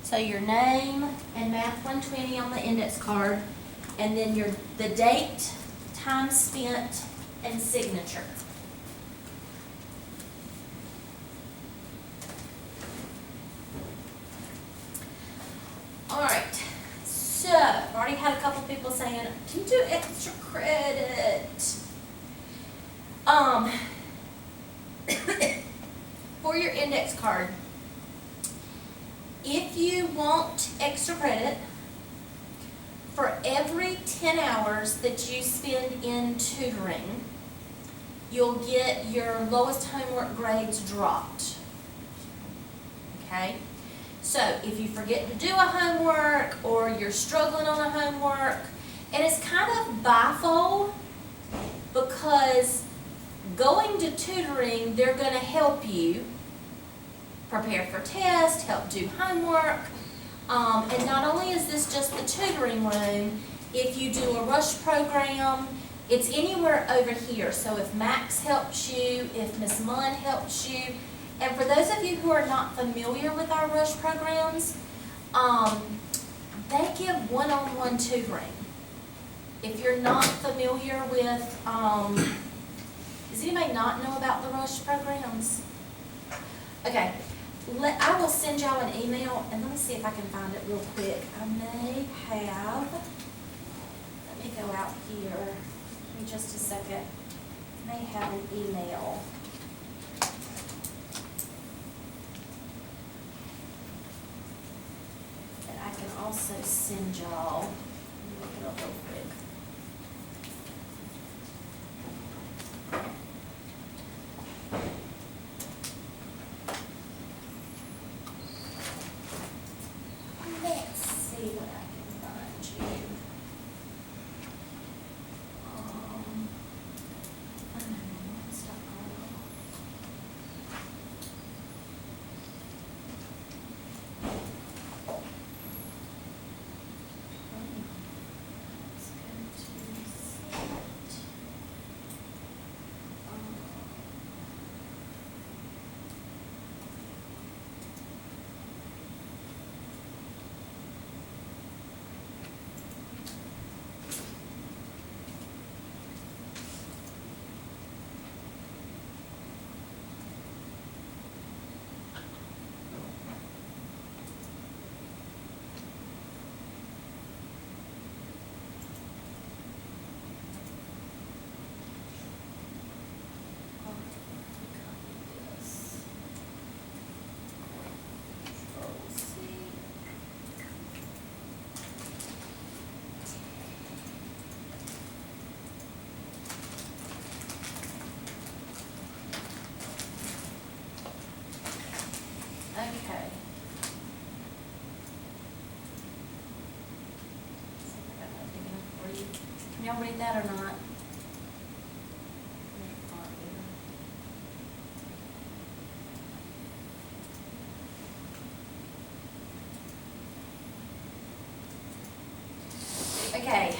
So your name and Math 120 on the index card, and then the date, time spent, and signature. All right, so I've already had a couple people saying, can you do extra credit? For your index card, if you want extra credit, for every 10 hours that you spend in tutoring, you'll get your lowest homework grades dropped. Okay? So if you forget to do a homework or you're struggling on a homework, and it's kind of bifold because going to tutoring, they're going to help you prepare for tests, help do homework, and not only is this just the tutoring room, if you do a rush program, it's anywhere over here. So if Max helps you, if Miss Munn helps you, and for those of you who are not familiar with our rush programs, they give one-on-one tutoring. If you're not familiar with, does anybody not know about the rush programs? Okay, I will send y'all an email, and let me see if I can find it real quick. I may have, let me go out here, give me just a second. I may have an email. That I can also send y'all. Let me look it up real quick. Okay. Can y'all read that or not? Okay.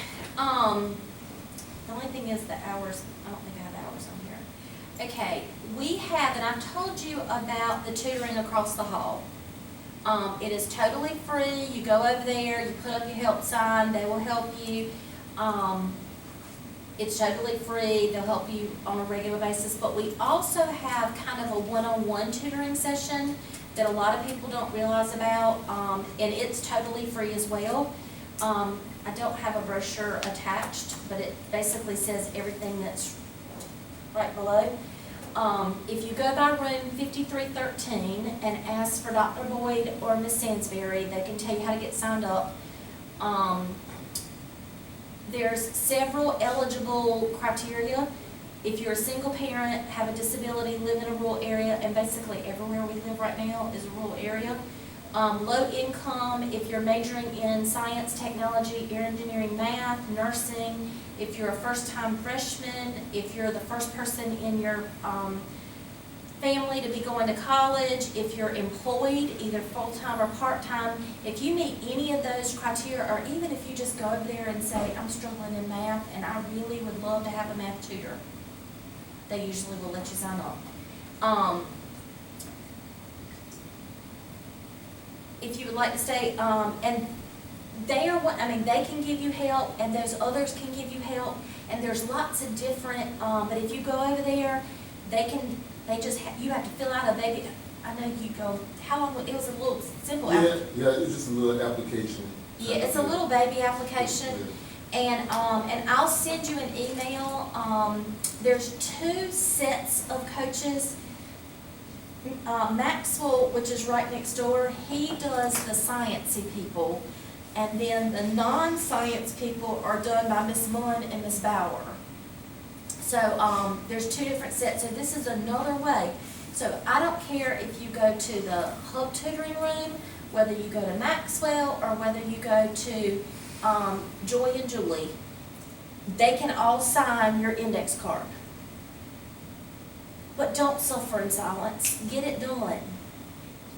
The only thing is the hours. I don't think I have hours on here. Okay, we have, and I've told you about the tutoring across the hall. It is totally free. You go over there, you put up your help sign, they will help you. It's totally free. They'll help you on a regular basis. But we also have kind of a one-on-one tutoring session that a lot of people don't realize about, and it's totally free as well. I don't have a brochure attached, but it basically says everything that's right below. If you go by room 5313 and ask for Dr. Boyd or Miss Sansberry, they can tell you how to get signed up. There's several eligible criteria. If you're a single parent, have a disability, live in a rural area, and basically everywhere we live right now is a rural area. Low income, if you're majoring in science, technology, engineering, math, nursing, if you're a first-time freshman, if you're the first person in your family to be going to college, if you're employed, either full-time or part-time, if you meet any of those criteria, or even if you just go over there and say, I'm struggling in math and I really would love to have a math tutor, they usually will let you sign up. if you would like to stay, and they are what, I mean, they can give you help, and those others can give you help, and there's lots of different, but if you go over there, you have to fill out a baby, I know you go, how long, it was a little simple application. Yeah, it's just a little application. Yeah, it's a little baby application, and I'll send you an email. There's 2 sets of coaches. Maxwell, which is right next door, he does the sciencey people, and then the non-science people are done by Miss Munn and Miss Bauer. So there's 2 different sets, so this is another way. So I don't care if you go to the hub tutoring room, whether you go to Maxwell, or whether you go to Joy and Julie, they can all sign your index card. But don't suffer in silence. Get it done.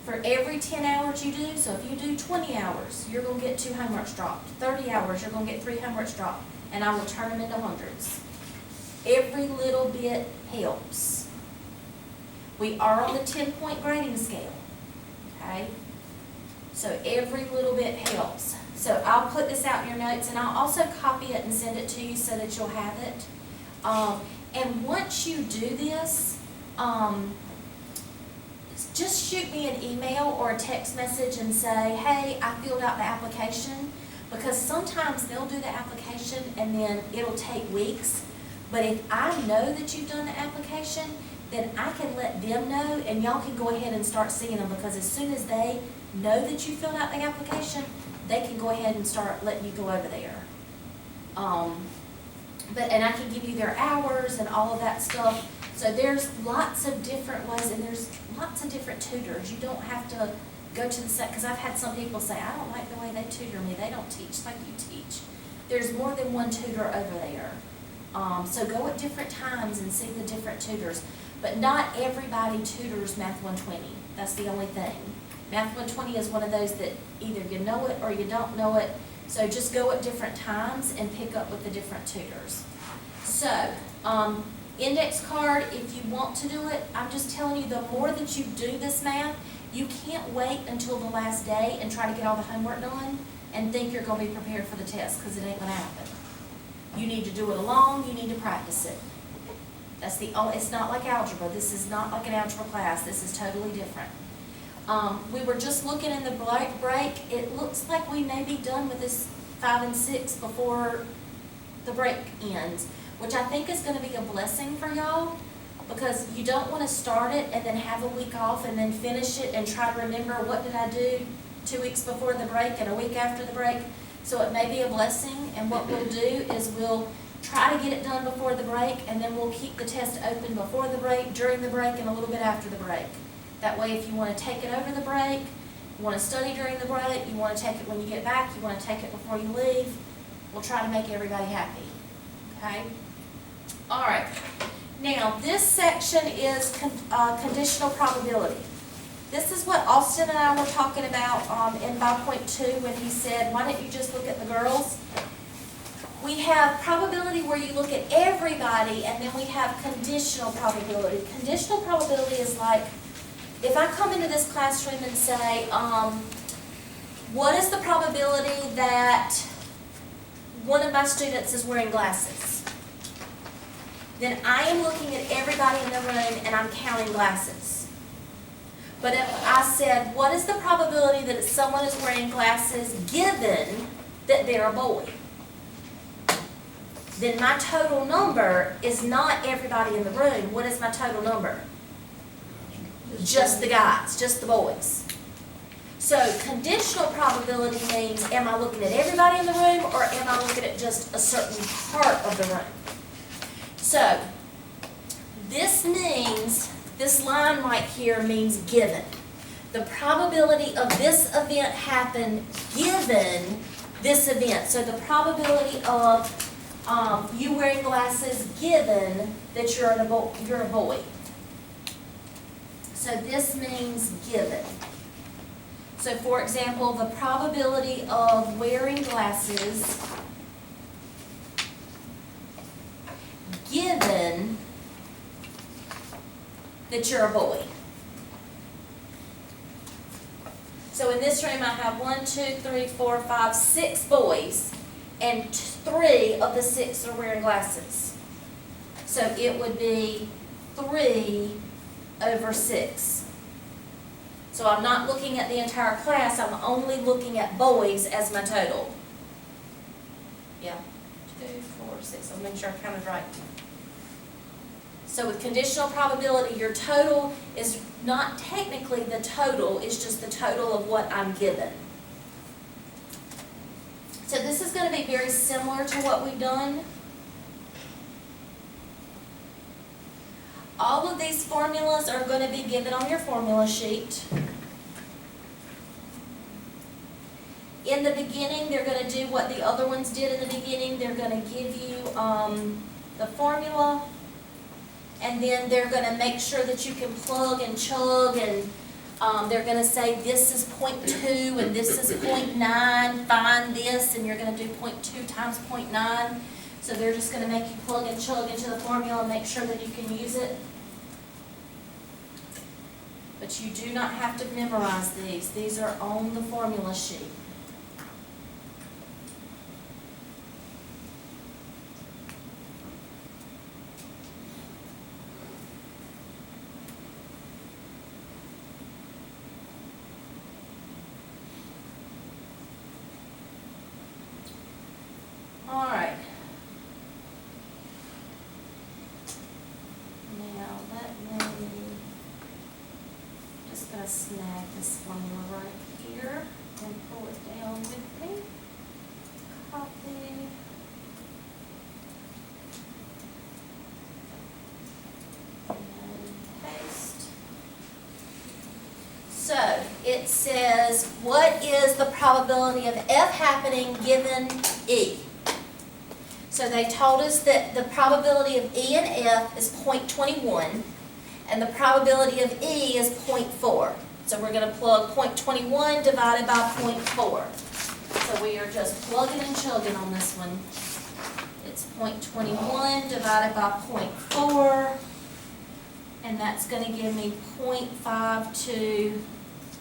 For every 10 hours you do, so if you do 20 hours, you're going to get 2 homeworks dropped. 30 hours, you're going to get 3 homeworks dropped. And I will turn them into hundreds. Every little bit helps. We are on the 10-point grading scale. Okay? So every little bit helps. So I'll put this out in your notes, and I'll also copy it and send it to you so that you'll have it. And once you do this, just shoot me an email or a text message and say, hey, I filled out the application, because sometimes they'll do the application and then it'll take weeks. But if I know that you've done the application, then I can let them know, and y'all can go ahead and start seeing them, because as soon as they know that you filled out the application, they can go ahead and start letting you go over there. And I can give you their hours and all of that stuff. So there's lots of different ways, and there's lots of different tutors. You don't have to go to the set, because I've had some people say, I don't like the way they tutor me. They don't teach like you teach. There's more than one tutor over there. So go at different times and see the different tutors. But not everybody tutors Math 120. That's the only thing. Math 120 is one of those that either you know it or you don't know it. So just go at different times and pick up with the different tutors. So, index card, if you want to do it, I'm just telling you, the more that you do this math, you can't wait until the last day and try to get all the homework done and think you're going to be prepared for the test, because it ain't going to happen. You need to do it alone, you need to practice it. That's the only, it's not like algebra. This is not like an algebra class. This is totally different. We were just looking in the break. It looks like we may be done with this 5 and 6 before the break ends, which I think is going to be a blessing for y'all, because you don't want to start it and then have a week off and then finish it and try to remember what did I do 2 weeks before the break and a week after the break. So it may be a blessing, and what we'll do is we'll try to get it done before the break, and then we'll keep the test open before the break, during the break, and a little bit after the break. That way, if you want to take it over the break, you want to study during the break, you want to take it when you get back, you want to take it before you leave, we'll try to make everybody happy. Okay? All right. Now, this section is conditional probability. This is what Austin and I were talking about in 5.2 when he said, why don't you just look at the girls? We have probability where you look at everybody, and then we have conditional probability. Conditional probability is like, if I come into this classroom and say, what is the probability that one of my students is wearing glasses? Then I am looking at everybody in the room and I'm counting glasses. But if I said, what is the probability that someone is wearing glasses given that they're a boy? Then my total number is not everybody in the room. What is my total number? Just the guys, just the boys. So conditional probability means, am I looking at everybody in the room, or am I looking at just a certain part of the room? So this means, this line right here means given. The probability of this event happened given this event. So the probability of you wearing glasses given that you're a boy. So this means given. So for example, the probability of wearing glasses given that you're a boy. So So in this room, I have 1, 2, 3, 4, 5, 6 boys, and 3 of the 6 are wearing glasses. So it would be 3 over 6. So I'm not looking at the entire class, I'm only looking at boys as my total. Yeah, 2, 4, 6, I'll make sure I counted right. So with conditional probability, your total is not technically the total, it's just the total of what I'm given. So this is going to be very similar to what we've done. All of these formulas are going to be given on your formula sheet. In the beginning, they're going to do what the other ones did in the beginning. They're going to give you the formula, and then they're going to make sure that you can plug and chug, and they're going to say this is 0.2 and this is 0.9, find this, and you're going to do 0.2 times 0.9. So they're just going to make you plug and chug into the formula and make sure that you can use it. But you do not have to memorize these. These are on the formula sheet. All right. Now let me just gonna snag this formula right here and pull it down with me. Copy. And paste. So it says, what is the probability of F happening given E? So they told us that the probability of E and F is 0.21, and the probability of E is 0.4. So we're going to plug 0.21 divided by 0.4. So we are just plugging and chugging on this one. It's 0.21 divided by 0.4, and that's going to give me 0.525.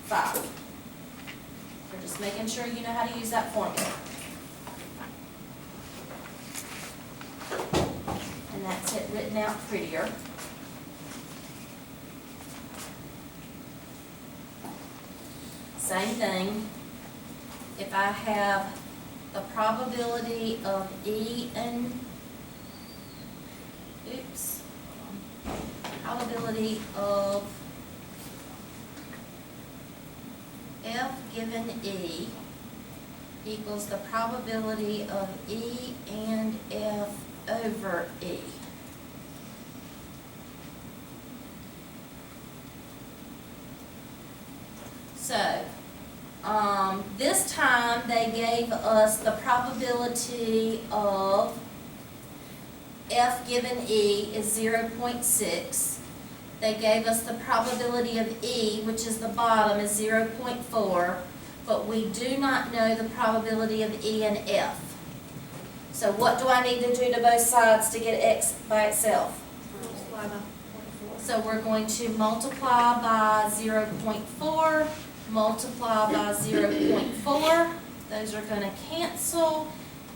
So just making sure you know how to use that formula. And that's it written out prettier. Same thing. If I have the probability of E and, probability of F given E equals the probability of E and F over E. So, this time they gave us the probability of F given E is 0.6. They gave us the probability of E, which is the bottom, is 0.4, but we do not know the probability of E and F. So what do I need to do to both sides to get X by itself? So we're going to multiply by 0.4, multiply by 0.4. Those are going to cancel,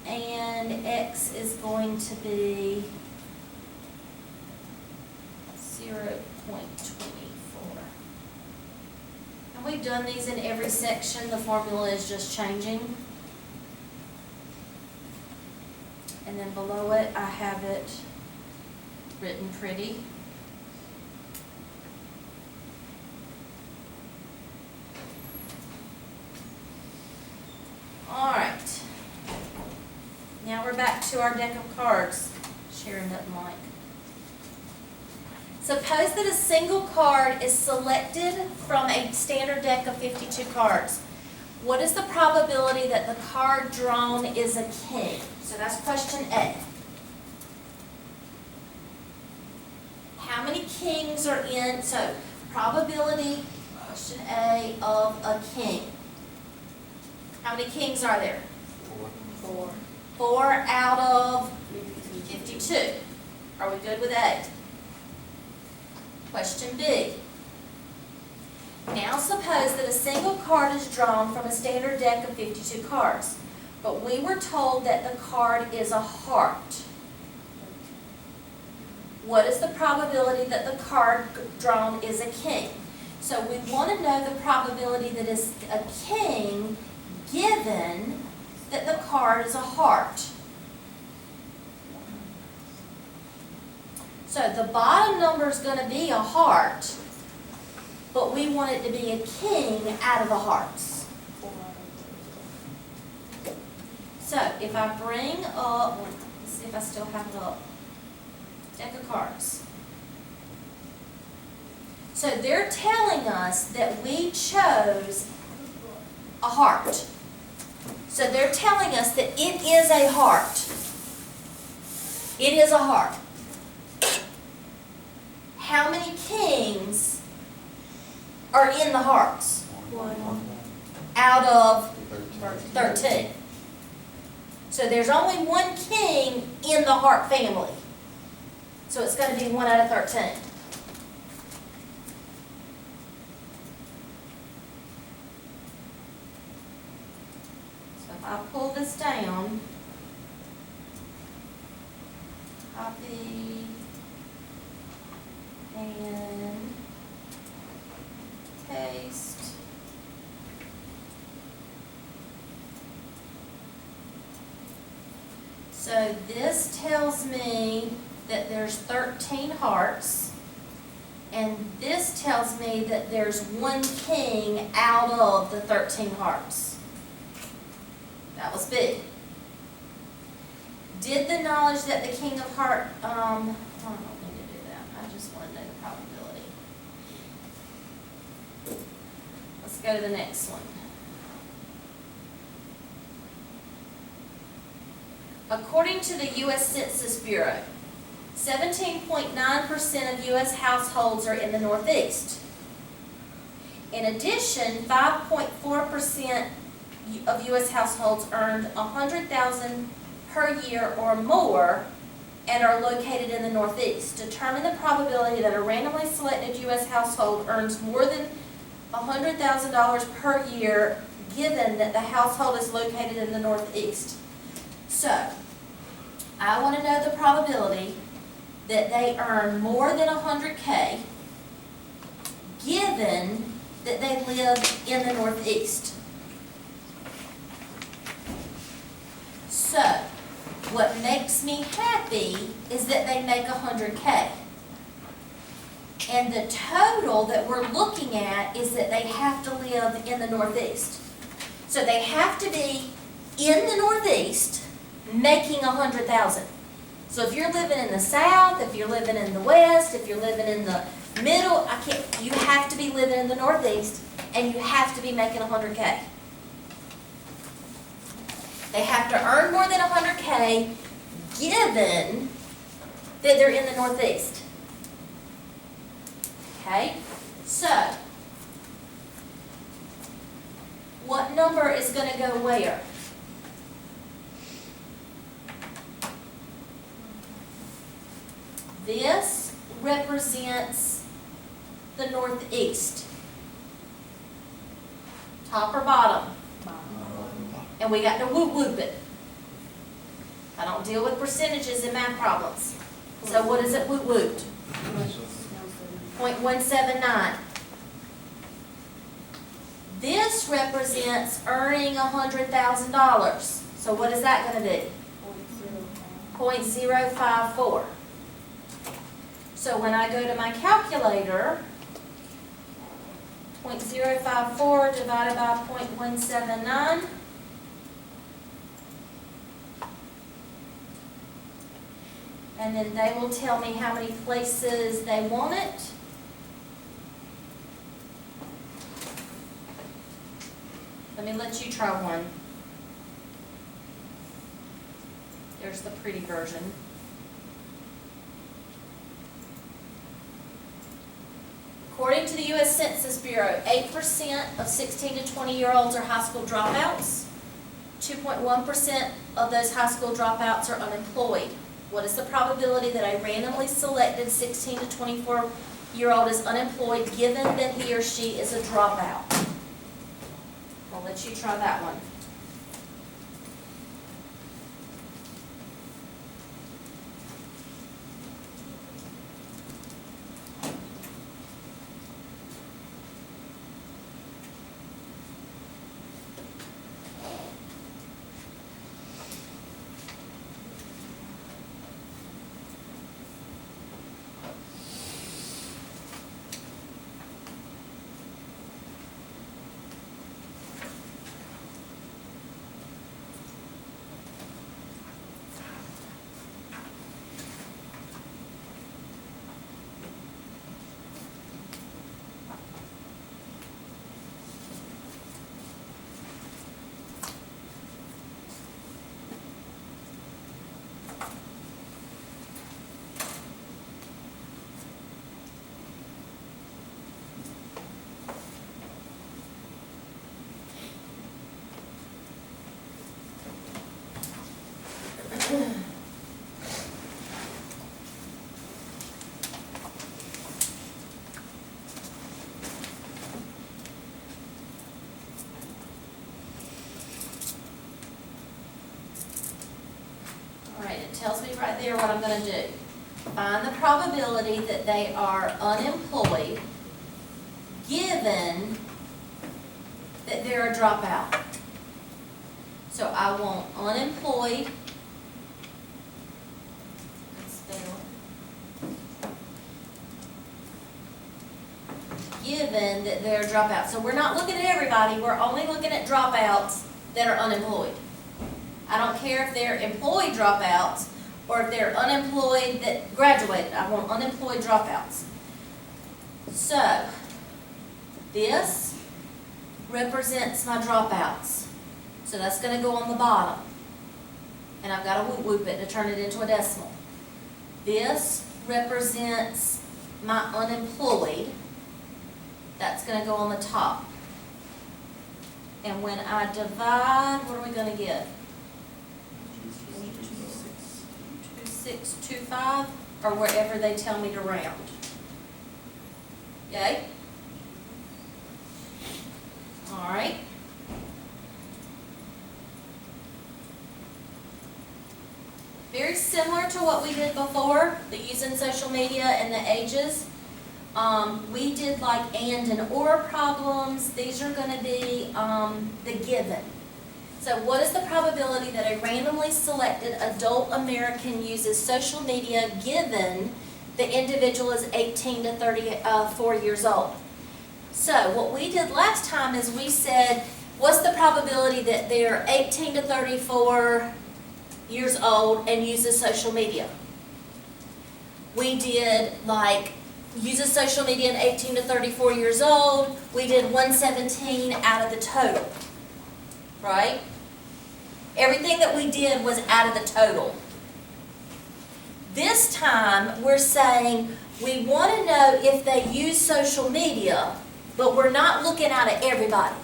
and X is going to be 0.24. And we've done these in every section. The formula is just changing. And then below it, I have it written pretty. All right. Now we're back to our deck of cards. Sharon doesn't like. Suppose that a single card is selected from a standard deck of 52 cards. What is the probability that the card drawn is a king? So that's question A. How many kings are in? So probability, question A, of a king. How many kings are there? 4. 4 out of 52. Are we good with A? Question B. Now suppose that a single card is drawn from a standard deck of 52 cards, but we were told that the card is a heart. What is the probability that the card drawn is a king? So we want to know the probability that it's a king given that the card is a heart. So the bottom number is going to be a heart, but we want it to be a king out of the hearts. So if I bring up, let's see if I still have it up, deck of cards. So they're telling us that we chose a heart. So they're telling us that it is a heart. It is a heart. How many kings are in the hearts? 1. Out of 13. 13. So there's only one king in the heart family. So it's going to be 1 out of 13. So if I pull this down, copy, and paste. So this tells me that there's 13 hearts, and this tells me that there's one king out of the 13 hearts. That was big. Did the knowledge that the king of heart, I don't need to do that. I just want to know the probability. Let's go to the next one. According to the U.S. Census Bureau, 17.9% of U.S. households are in the Northeast. In addition, 5.4% of U.S. households earned $100,000 per year or more and are located in the Northeast. Determine the probability that a randomly selected U.S. household earns more than $100,000 per year given that the household is located in the Northeast. So, I want to know the probability that they earn more than $100K given that they live in the Northeast. So, what makes me happy is that they make $100K. And the total that we're looking at is that they have to live in the Northeast. So they have to be in the Northeast making $100,000. So if you're living in the South, if you're living in the West, if you're living in the middle, you have to be living in the Northeast and you have to be making $100K. They have to earn more than $100K given that they're in the Northeast. Okay? So, what number is going to go where? This represents the Northeast. Top or bottom? And we got to whoop it. I don't deal with percentages in math problems. So what is it whooped? 0.179. This represents earning $100,000. So what is that going to be? 0.054. So when I go to my calculator, 0.054 divided by 0.179, and then they will tell me how many places they want it. Let me let you try one. There's the pretty version. According to the U.S. Census Bureau, 8% of 16 to 20-year-olds are high school dropouts. 2.1% of those high school dropouts are unemployed. What is the probability that a randomly selected 16 to year old is unemployed given that he or she is a dropout. I'll let you try that one. Alright, it tells me right there what I'm going to do. Find the probability that they are unemployed given that they're a dropout. So I want unemployed, given that they're a dropout. So we're not looking at everybody, we're only looking at dropouts that are unemployed. I don't care if they're employed dropouts or if they're unemployed that graduated. I want unemployed dropouts. So this represents my dropouts. So that's going to go on the bottom. And I've got to whoop it to turn it into a decimal. This represents my unemployed. That's going to go on the top. And when I divide, what are we going to get? 2625, or wherever they tell me to round. Okay? All right. Very similar to what we did before, the using social media and the ages. We did like and or problems. These are going to be the given. So what is the probability that a randomly selected adult American uses social media given the individual is 18 to 34 years old? So what we did last time is we said, what's the probability that they're 18 to 34 years old and uses social media? We did like uses social media in 18 to 34 years old. We did 117 out of the total, right? Everything that we did was out of the total. This time we're saying we want to know if they use social media, but we're not looking out at everybody.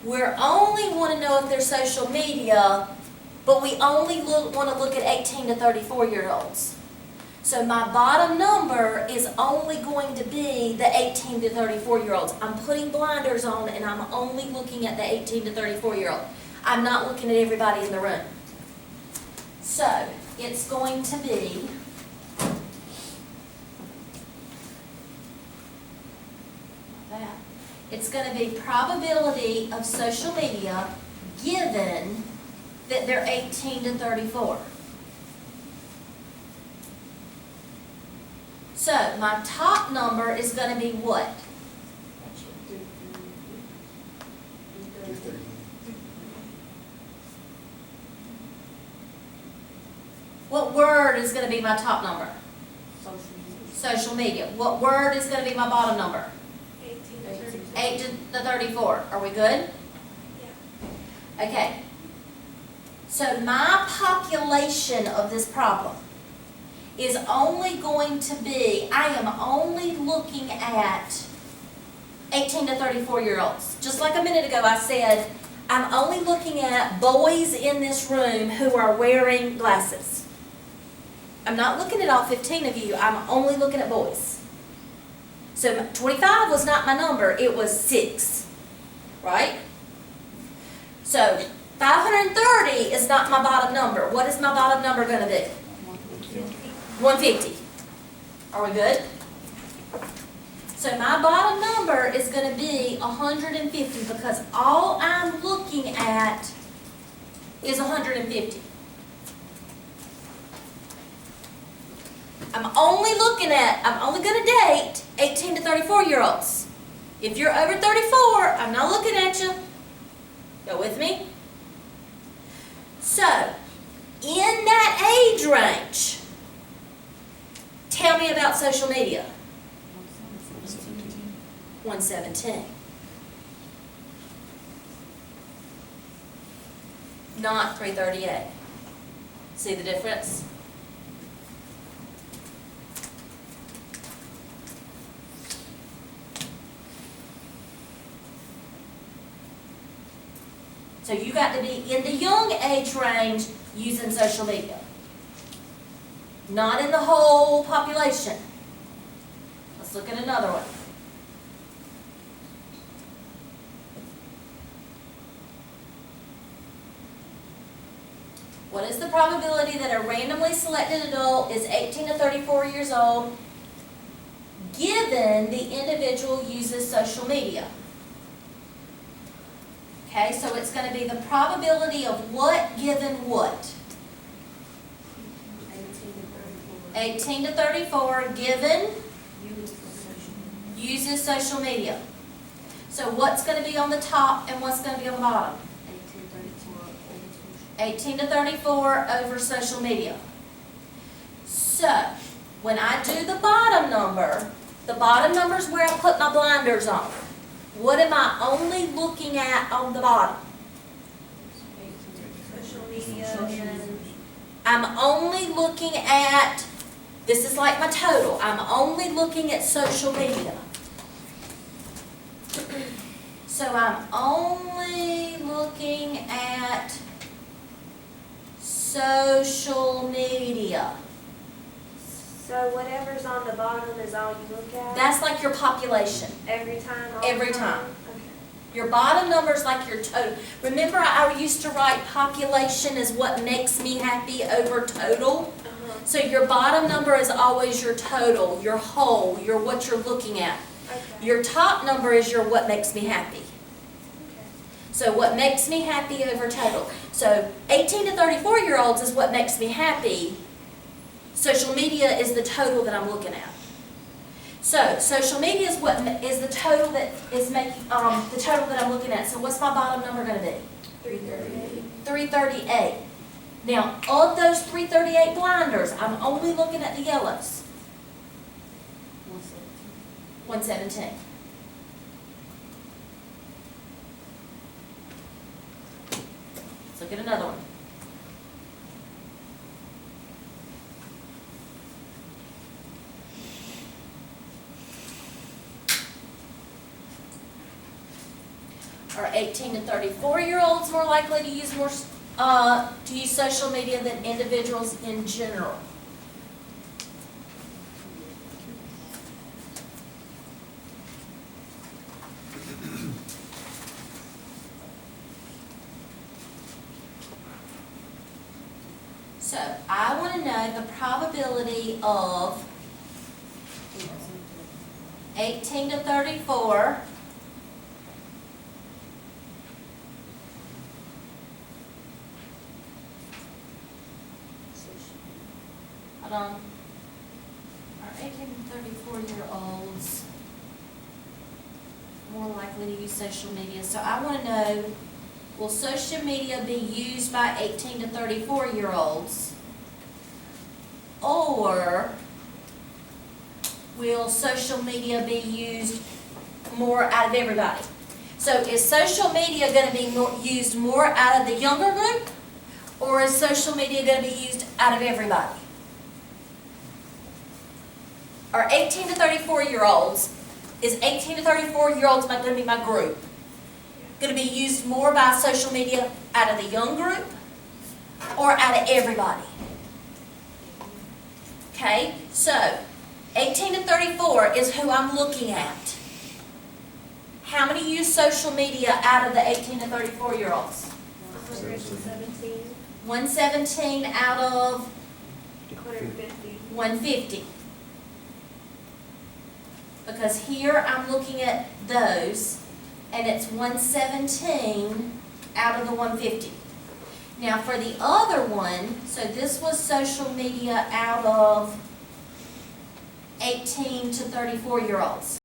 We only want to know if they're social media, but we only want to look at 18 to 34-year-olds. So my bottom number is only going to be the 18 to 34-year-olds. I'm putting blinders on and I'm only looking at the 18 to 34-year-old. I'm not looking at everybody in the room. So it's going to be that. It's going to be probability of social media given that they're 18 to 34. So my top number is going to be what? What word is going to be my top number? Social media. What word is going to be my bottom number? 8 to 34. Are we good? Yeah. Okay. So my population of this problem is only going to be, I am only looking at 18 to 34-year-olds. Just like a minute ago I said, I'm only looking at boys in this room who are wearing glasses. I'm not looking at all 15 of you, I'm only looking at boys. So 25 was not my number, it was 6, right? So 530 is not my bottom number. What is my bottom number going to be? 150. Are we good? So my bottom number is going to be 150 because all I'm looking at is 150. I'm only going to date 18 to 34-year-olds. If you're over 34, I'm not looking at you. Go with me? So, in that age range, tell me about social media. 117. Not 338. See the difference? So you got to be in the young age range using social media. Not in the whole population. Let's look at another one. What is the probability that a randomly selected adult is 18 to 34 years old given the individual uses social media? Okay, so it's going to be the probability of what given what? 18 to 34 given uses social media. So what's going to be on the top and what's going to be on the bottom? 18 to 34 over social media. So when I do the bottom number is where I put my blinders on. What am I only looking at on the bottom? Social media and I'm only looking at, this is like my total, I'm only looking at social media. So I'm only looking at social media. so whatever's on the bottom is all you look at? That's like your population. Every time? All Every the time. Okay. Your bottom number is like your total. Remember I used to write population is what makes me happy over total? So your bottom number is always your total, your whole, what you're looking at. Okay. Your top number is your what makes me happy. Okay. So what makes me happy over total. So 18 to 34-year-olds is what makes me happy. Social media is the total that I'm looking at. So social media is what is the total that is making the total that I'm looking at. So what's my bottom number going to be? 338. 338. Now of those 338 blinders, I'm only looking at the yellows. 117. Let's look at another one. Are 18 to 34-year-olds more likely to use social media than individuals in general? So I want to know the probability of 18 to 34 hold on. Are 18 to 34-year-olds more likely to use social media? So I want to know, will social media be used by 18 to 34-year-olds? Or will social media be used more out of everybody? So is social media going to be used more out of the younger group? Or is social media going to be used out of everybody? Are 18 to 34-year-olds, is 18 to 34-year-olds going to be my group? Going to be used more by social media out of the young group or out of everybody? Okay, so 18 to 34 is who I'm looking at. How many use social media out of the 18 to 34-year-olds? 117, 117 out of 150. 150. Because here I'm looking at those, and it's 117 out of the 150. Now for the other one, so this was social media out of 18 to 34-year-olds.